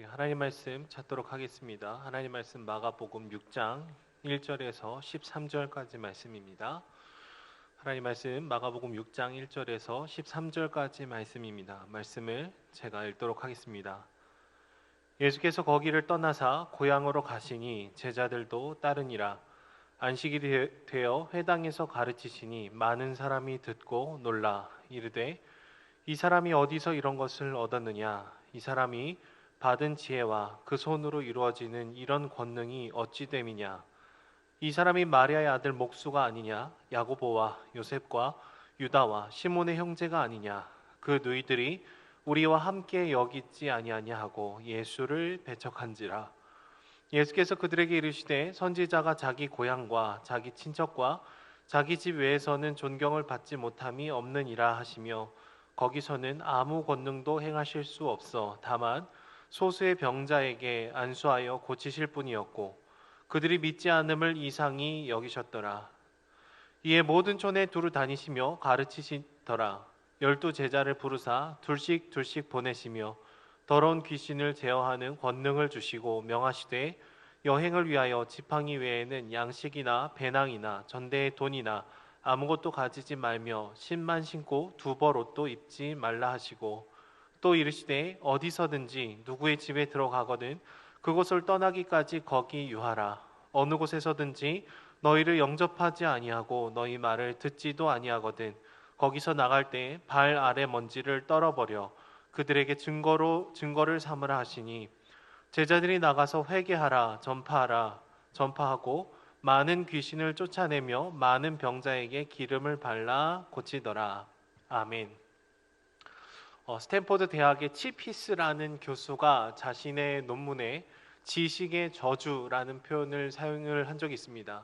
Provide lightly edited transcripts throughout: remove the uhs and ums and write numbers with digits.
하나님 말씀 찾도록 하겠습니다. 하나님 말씀 마가복음 6장 1절에서 13절까지 말씀입니다. 하나님 말씀 마가복음 6장 1절에서 13절까지 말씀입니다. 말씀을 제가 읽도록 하겠습니다. 예수께서 거기를 떠나사 고향으로 가시니 제자들도 따르니라. 안식이 되어 회당에서 가르치시니 많은 사람이 듣고 놀라 이르되 이 사람이 어디서 이런 것을 얻었느냐? 이 사람이 받은 지혜와 그 손으로 이루어지는 이런 권능이 어찌 됨이냐? 이 사람이 마리아의 아들 목수가 아니냐? 야고보와 요셉과 유다와 시몬의 형제가 아니냐? 그 너희들이 우리와 함께 여기지 아니하냐 하고 예수를 배척한지라. 예수께서 그들에게 이르시되 선지자가 자기 고향과 자기 친척과 자기 집 외에서는 존경을 받지 못함이 없느니라 하시며 거기서는 아무 권능도 행하실 수 없어 다만 소수의 병자에게 안수하여 고치실 뿐이었고 그들이 믿지 않음을 이상히 여기셨더라. 이에 모든 촌에 두루 다니시며 가르치시더라. 12 제자를 부르사 둘씩 보내시며 더러운 귀신을 제어하는 권능을 주시고 명하시되 여행을 위하여 지팡이 외에는 양식이나 배낭이나 전대의 돈이나 아무것도 가지지 말며 신만 신고 두벌 옷도 입지 말라 하시고 또 이르시되 어디서든지 누구의 집에 들어가거든 그곳을 떠나기까지 거기 유하라. 어느 곳에서든지 너희를 영접하지 아니하고 너희 말을 듣지도 아니하거든 거기서 나갈 때 발 아래 먼지를 떨어버려 그들에게 증거를 삼으라 하시니 제자들이 나가서 회개하라 전파하고 많은 귀신을 쫓아내며 많은 병자에게 기름을 발라 고치더라. 아멘. 스탠포드 대학의 치피스라는 교수가 자신의 논문에 지식의 저주라는 표현을 사용을 한 적이 있습니다.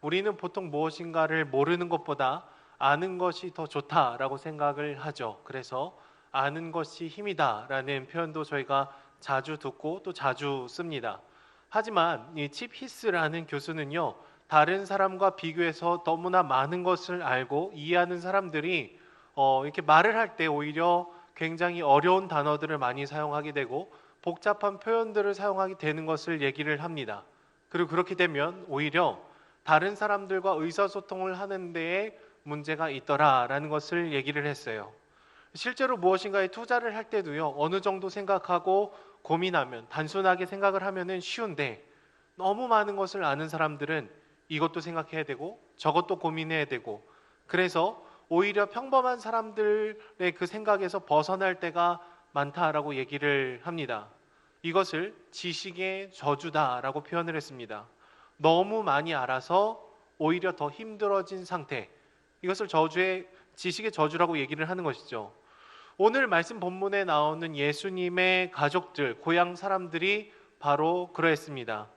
우리는 보통 무엇인가를 모르는 것보다 아는 것이 더 좋다라고 생각을 하죠. 그래서 아는 것이 힘이다라는 표현도 저희가 자주 듣고 또 자주 씁니다. 하지만 이 칩히스라는 교수는요, 다른 사람과 비교해서 너무나 많은 것을 알고 이해하는 사람들이 이렇게 말을 할 때 오히려 굉장히 어려운 단어들을 많이 사용하게 되고 복잡한 표현들을 사용하게 되는 것을 얘기를 합니다. 그리고 그렇게 되면 오히려 다른 사람들과 의사소통을 하는 데에 문제가 있더라라는 것을 얘기를 했어요. 실제로 무엇인가에 투자를 할 때도요, 어느 정도 생각하고 고민하면 단순하게 생각을 하면은 쉬운데 너무 많은 것을 아는 사람들은 이것도 생각해야 되고 저것도 고민해야 되고 그래서 오히려 평범한 사람들의 그 생각에서 벗어날 때가 많다라고 얘기를 합니다. 이것을 지식의 저주다라고 표현을 했습니다. 너무 많이 알아서 오히려 더 힘들어진 상태, 이것을 지식의 저주라고 얘기를 하는 것이죠. 오늘 말씀 본문에 나오는 예수님의 가족들, 고향 사람들이 바로 그러했습니다.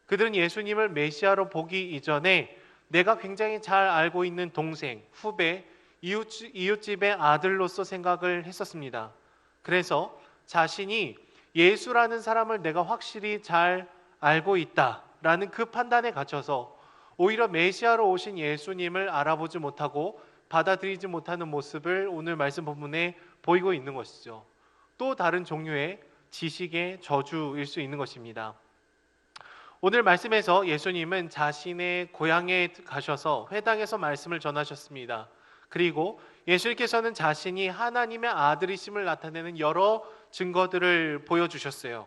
그들은 예수님을 메시아로 보기 이전에 내가 굉장히 잘 알고 있는 동생, 후배, 이웃집의 아들로서 생각을 했었습니다. 그래서 자신이 예수라는 사람을 내가 확실히 잘 알고 있다라는 그 판단에 갇혀서 오히려 메시아로 오신 예수님을 알아보지 못하고 받아들이지 못하는 모습을 오늘 말씀 본문에 보이고 있는 것이죠. 또 다른 종류의 지식의 저주일 수 있는 것입니다. 오늘 말씀에서 예수님은 자신의 고향에 가셔서 회당에서 말씀을 전하셨습니다. 그리고 예수님께서는 자신이 하나님의 아들이심을 나타내는 여러 증거들을 보여주셨어요.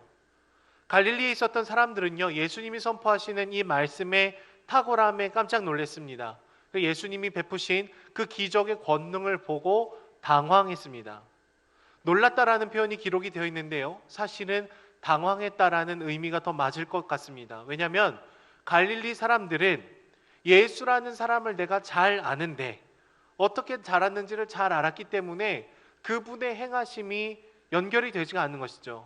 갈릴리에 있었던 사람들은요, 예수님이 선포하시는 이 말씀의 탁월함에 깜짝 놀랐습니다. 예수님이 베푸신 그 기적의 권능을 보고 당황했습니다. 놀랐다라는 표현이 기록이 되어 있는데요, 사실은 당황했다라는 의미가 더 맞을 것 같습니다. 왜냐하면 갈릴리 사람들은 예수라는 사람을 내가 잘 아는데 어떻게 자랐는지를 잘 알았기 때문에 그분의 행하심이 연결이 되지가 않는 것이죠.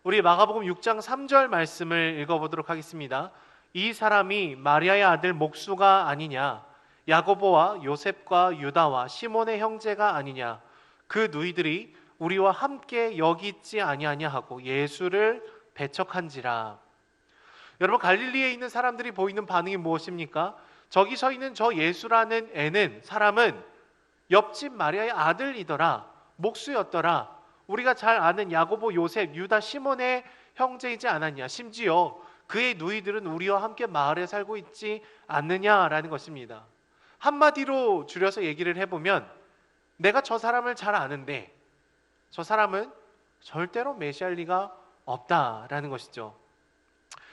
우리 마가복음 6장 3절 말씀을 읽어보도록 하겠습니다. 이 사람이 마리아의 아들 목수가 아니냐? 야고보와 요셉과 유다와 시몬의 형제가 아니냐? 그 너희들이 우리와 함께 여기 있지 아니하냐 하고 예수를 배척한지라. 여러분, 갈릴리에 있는 사람들이 보이는 반응이 무엇입니까? 저기 서 있는 저 예수라는 사람은 옆집 마리아의 아들이더라, 목수였더라, 우리가 잘 아는 야고보, 요셉, 유다, 시몬의 형제이지 않았냐? 심지어 그의 누이들은 우리와 함께 마을에 살고 있지 않느냐라는 것입니다. 한마디로 줄여서 얘기를 해보면 내가 저 사람을 잘 아는데 저 사람은 절대로 메시아일 리가 없다라는 것이죠.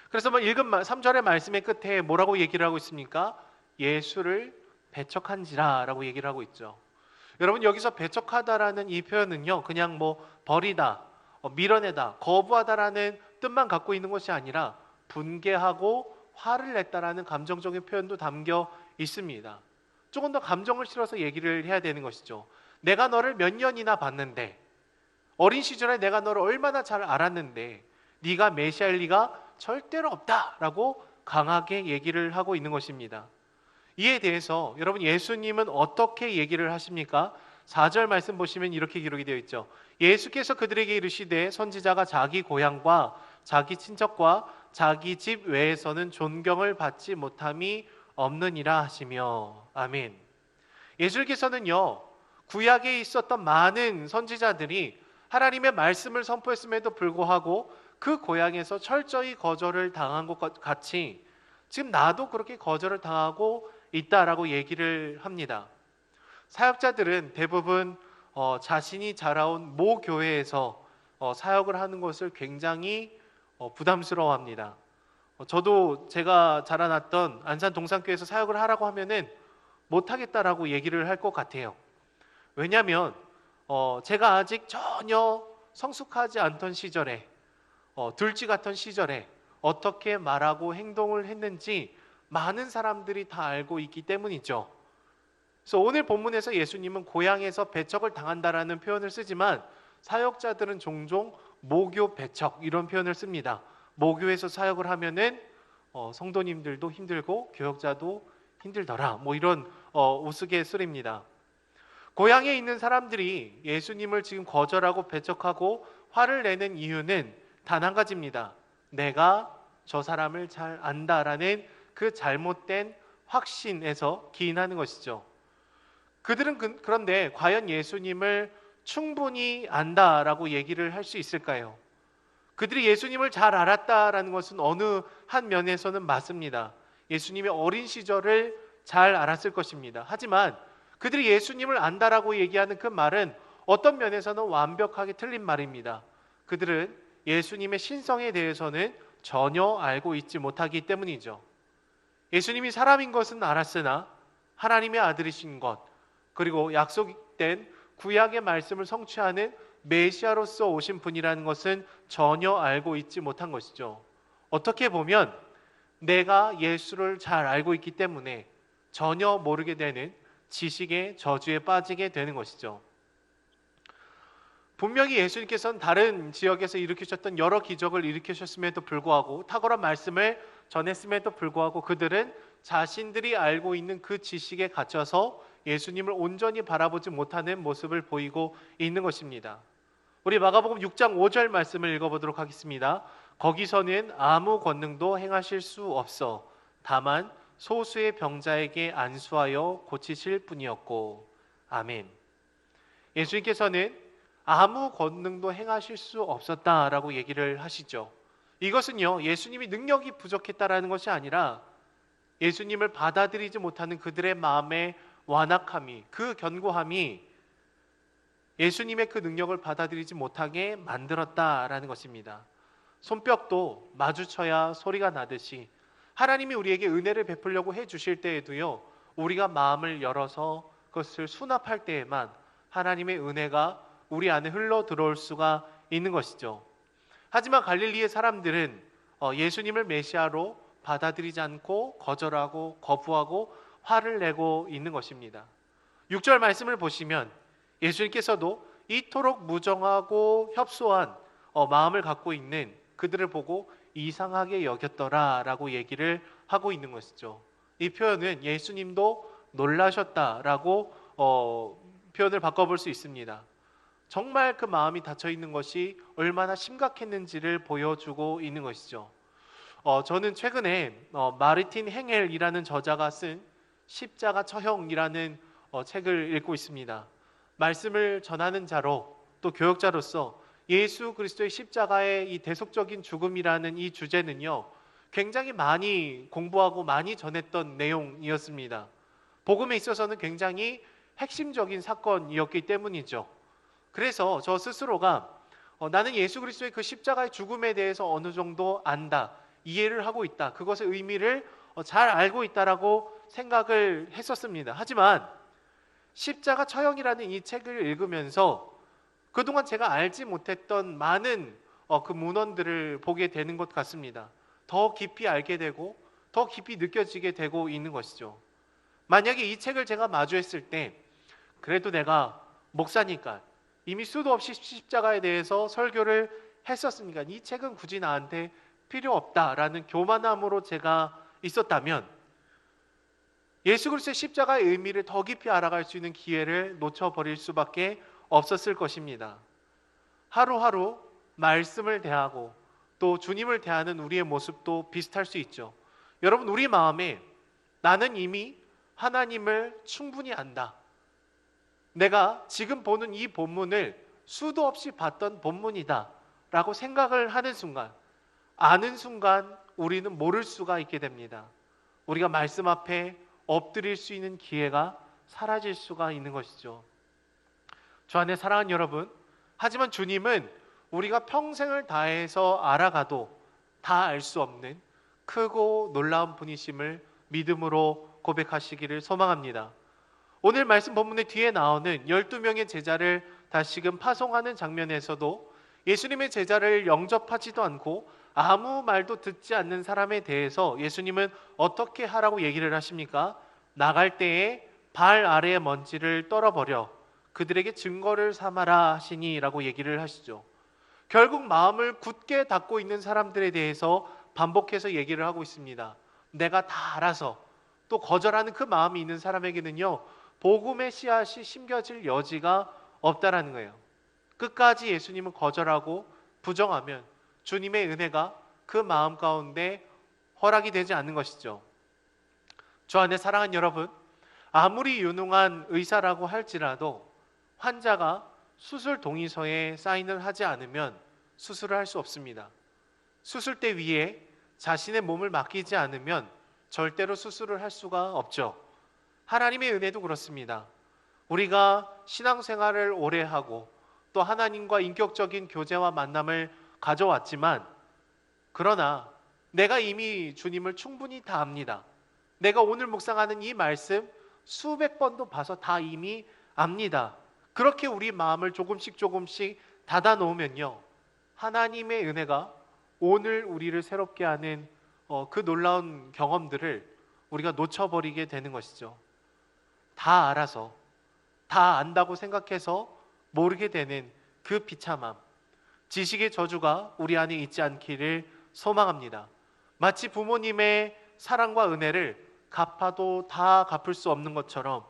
그래서 읽은 3절의 말씀의 끝에 뭐라고 얘기를 하고 있습니까? 예수를 배척한지라 라고 얘기를 하고 있죠. 여러분, 여기서 배척하다라는 이 표현은요, 그냥 버리다, 밀어내다, 거부하다라는 뜻만 갖고 있는 것이 아니라 분개하고 화를 냈다라는 감정적인 표현도 담겨 있습니다. 조금 더 감정을 실어서 얘기를 해야 되는 것이죠. 내가 너를 몇 년이나 봤는데, 어린 시절에 내가 너를 얼마나 잘 알았는데 네가 메시아일 리가 절대로 없다라고 강하게 얘기를 하고 있는 것입니다. 이에 대해서 여러분, 예수님은 어떻게 얘기를 하십니까? 4절 말씀 보시면 이렇게 기록이 되어 있죠. 예수께서 그들에게 이르시되 선지자가 자기 고향과 자기 친척과 자기 집 외에서는 존경을 받지 못함이 없느니라 하시며. 아멘. 예수께서는요, 구약에 있었던 많은 선지자들이 하나님의 말씀을 선포했음에도 불구하고 그 고향에서 철저히 거절을 당한 것 같이 지금 나도 그렇게 거절을 당하고 있다라고 얘기를 합니다. 사역자들은 대부분 자신이 자라온 모 교회에서 사역을 하는 것을 굉장히 부담스러워합니다. 저도 제가 자라났던 안산 동산교회에서 사역을 하라고 하면은 못하겠다라고 얘기를 할 것 같아요. 왜냐하면 제가 아직 전혀 성숙하지 않던 시절에, 들쥐 같던 시절에 어떻게 말하고 행동을 했는지 많은 사람들이 다 알고 있기 때문이죠. 그래서 오늘 본문에서 예수님은 고향에서 배척을 당한다라는 표현을 쓰지만 사역자들은 종종 모교 배척 이런 표현을 씁니다. 모교에서 사역을 하면은 성도님들도 힘들고 교역자도 힘들더라, 이런 우스갯소리입니다. 고향에 있는 사람들이 예수님을 지금 거절하고 배척하고 화를 내는 이유는 단 한 가지입니다. 내가 저 사람을 잘 안다라는 그 잘못된 확신에서 기인하는 것이죠. 그들은 그런데 과연 예수님을 충분히 안다라고 얘기를 할 수 있을까요? 그들이 예수님을 잘 알았다라는 것은 어느 한 면에서는 맞습니다. 예수님의 어린 시절을 잘 알았을 것입니다. 하지만 그들이 예수님을 안다라고 얘기하는 그 말은 어떤 면에서는 완벽하게 틀린 말입니다. 그들은 예수님의 신성에 대해서는 전혀 알고 있지 못하기 때문이죠. 예수님이 사람인 것은 알았으나 하나님의 아들이신 것, 그리고 약속된 구약의 말씀을 성취하는 메시아로서 오신 분이라는 것은 전혀 알고 있지 못한 것이죠. 어떻게 보면 내가 예수를 잘 알고 있기 때문에 전혀 모르게 되는 지식의 저주에 빠지게 되는 것이죠. 분명히 예수님께서는 다른 지역에서 일으키셨던 여러 기적을 일으키셨음에도 불구하고, 탁월한 말씀을 전했음에도 불구하고 그들은 자신들이 알고 있는 그 지식에 갇혀서 예수님을 온전히 바라보지 못하는 모습을 보이고 있는 것입니다. 우리 마가복음 6장 5절 말씀을 읽어보도록 하겠습니다. 거기서는 아무 권능도 행하실 수 없어 다만 소수의 병자에게 안수하여 고치실 뿐이었고. 아멘. 예수님께서는 아무 권능도 행하실 수 없었다라고 얘기를 하시죠. 이것은요, 예수님이 능력이 부족했다라는 것이 아니라 예수님을 받아들이지 못하는 그들의 마음의 완악함이, 그 견고함이 예수님의 그 능력을 받아들이지 못하게 만들었다라는 것입니다. 손뼉도 마주쳐야 소리가 나듯이 하나님이 우리에게 은혜를 베풀려고 해주실 때에도요, 우리가 마음을 열어서 그것을 수납할 때에만 하나님의 은혜가 우리 안에 흘러 들어올 수가 있는 것이죠. 하지만 갈릴리의 사람들은 예수님을 메시아로 받아들이지 않고 거절하고 거부하고 화를 내고 있는 것입니다. 6절 말씀을 보시면 예수님께서도 이토록 무정하고 협소한 마음을 갖고 있는 그들을 보고 이상하게 여겼더라라고 얘기를 하고 있는 것이죠. 이 표현은 예수님도 놀라셨다라고 표현을 바꿔볼 수 있습니다. 정말 그 마음이 닫혀 있는 것이 얼마나 심각했는지를 보여주고 있는 것이죠. 저는 최근에 마르틴 행헬이라는 저자가 쓴 십자가 처형이라는 책을 읽고 있습니다. 말씀을 전하는 자로 또 교역자로서 예수 그리스도의 십자가의 이 대속적인 죽음이라는 이 주제는요, 굉장히 많이 공부하고 많이 전했던 내용이었습니다. 복음에 있어서는 굉장히 핵심적인 사건이었기 때문이죠. 그래서 저 스스로가 나는 예수 그리스도의 그 십자가의 죽음에 대해서 어느 정도 안다, 이해를 하고 있다, 그것의 의미를 잘 알고 있다라고 생각을 했었습니다. 하지만 십자가 처형이라는 이 책을 읽으면서 그동안 제가 알지 못했던 많은 그 문헌들을 보게 되는 것 같습니다. 더 깊이 알게 되고 더 깊이 느껴지게 되고 있는 것이죠. 만약에 이 책을 제가 마주했을 때 그래도 내가 목사니까 이미 수도 없이 십자가에 대해서 설교를 했었으니까 이 책은 굳이 나한테 필요 없다라는 교만함으로 제가 있었다면 예수 그리스도의 십자가의 의미를 더 깊이 알아갈 수 있는 기회를 놓쳐버릴 수밖에 없었을 것입니다. 하루하루 말씀을 대하고 또 주님을 대하는 우리의 모습도 비슷할 수 있죠. 여러분, 우리 마음에 나는 이미 하나님을 충분히 안다, 내가 지금 보는 이 본문을 수도 없이 봤던 본문이다 라고 생각을 하는 순간, 아는 순간 우리는 모를 수가 있게 됩니다. 우리가 말씀 앞에 엎드릴 수 있는 기회가 사라질 수가 있는 것이죠. 주 안에 사랑하는 여러분, 하지만 주님은 우리가 평생을 다해서 알아가도 다 알 수 없는 크고 놀라운 분이심을 믿음으로 고백하시기를 소망합니다. 오늘 말씀 본문의 뒤에 나오는 12명의 제자를 다시금 파송하는 장면에서도 예수님의 제자를 영접하지도 않고 아무 말도 듣지 않는 사람에 대해서 예수님은 어떻게 하라고 얘기를 하십니까? 나갈 때에 발 아래의 먼지를 떨어버려 그들에게 증거를 삼아라 하시니 라고 얘기를 하시죠. 결국 마음을 굳게 닫고 있는 사람들에 대해서 반복해서 얘기를 하고 있습니다. 내가 다 알아서, 또 거절하는 그 마음이 있는 사람에게는요, 복음의 씨앗이 심겨질 여지가 없다라는 거예요. 끝까지 예수님은 거절하고 부정하면 주님의 은혜가 그 마음 가운데 허락이 되지 않는 것이죠. 주 안에 사랑하는 여러분, 아무리 유능한 의사라고 할지라도 환자가 수술 동의서에 사인을 하지 않으면 수술을 할 수 없습니다. 수술대 위에 자신의 몸을 맡기지 않으면 절대로 수술을 할 수가 없죠. 하나님의 은혜도 그렇습니다. 우리가 신앙생활을 오래 하고 또 하나님과 인격적인 교제와 만남을 가져왔지만, 그러나 내가 이미 주님을 충분히 다 압니다. 내가 오늘 묵상하는 이 말씀 수백 번도 봐서 다 이미 압니다. 그렇게 우리 마음을 조금씩 닫아 놓으면요, 하나님의 은혜가 오늘 우리를 새롭게 하는 그 놀라운 경험들을 우리가 놓쳐버리게 되는 것이죠. 다 알아서, 다 안다고 생각해서 모르게 되는 그 비참함, 지식의 저주가 우리 안에 있지 않기를 소망합니다. 마치 부모님의 사랑과 은혜를 갚아도 다 갚을 수 없는 것처럼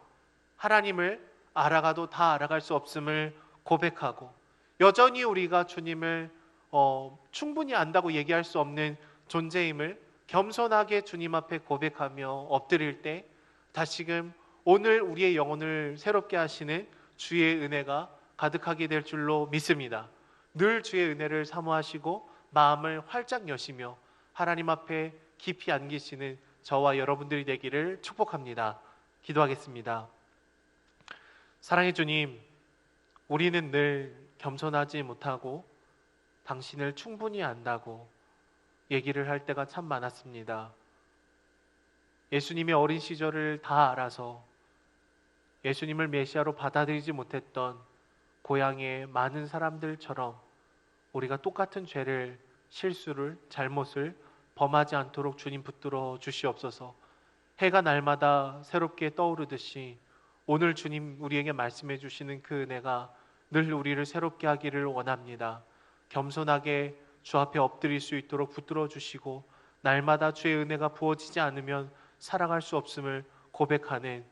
하나님을 알아가도 다 알아갈 수 없음을 고백하고, 여전히 우리가 주님을 충분히 안다고 얘기할 수 없는 존재임을 겸손하게 주님 앞에 고백하며 엎드릴 때 다시금 오늘 우리의 영혼을 새롭게 하시는 주의 은혜가 가득하게 될 줄로 믿습니다. 늘 주의 은혜를 사모하시고 마음을 활짝 여시며 하나님 앞에 깊이 안기시는 저와 여러분들이 되기를 축복합니다. 기도하겠습니다. 사랑의 주님, 우리는 늘 겸손하지 못하고 당신을 충분히 안다고 얘기를 할 때가 참 많았습니다. 예수님의 어린 시절을 다 알아서 예수님을 메시아로 받아들이지 못했던 고향의 많은 사람들처럼 우리가 똑같은 죄를, 실수를, 잘못을 범하지 않도록 주님 붙들어 주시옵소서. 해가 날마다 새롭게 떠오르듯이 오늘 주님 우리에게 말씀해 주시는 그 은혜가 늘 우리를 새롭게 하기를 원합니다. 겸손하게 주 앞에 엎드릴 수 있도록 붙들어 주시고 날마다 주의 은혜가 부어지지 않으면 살아갈 수 없음을 고백하는,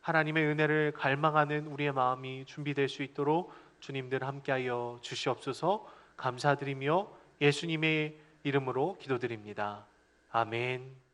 하나님의 은혜를 갈망하는 우리의 마음이 준비될 수 있도록 주님들 함께하여 주시옵소서. 감사드리며 예수님의 이름으로 기도드립니다. 아멘.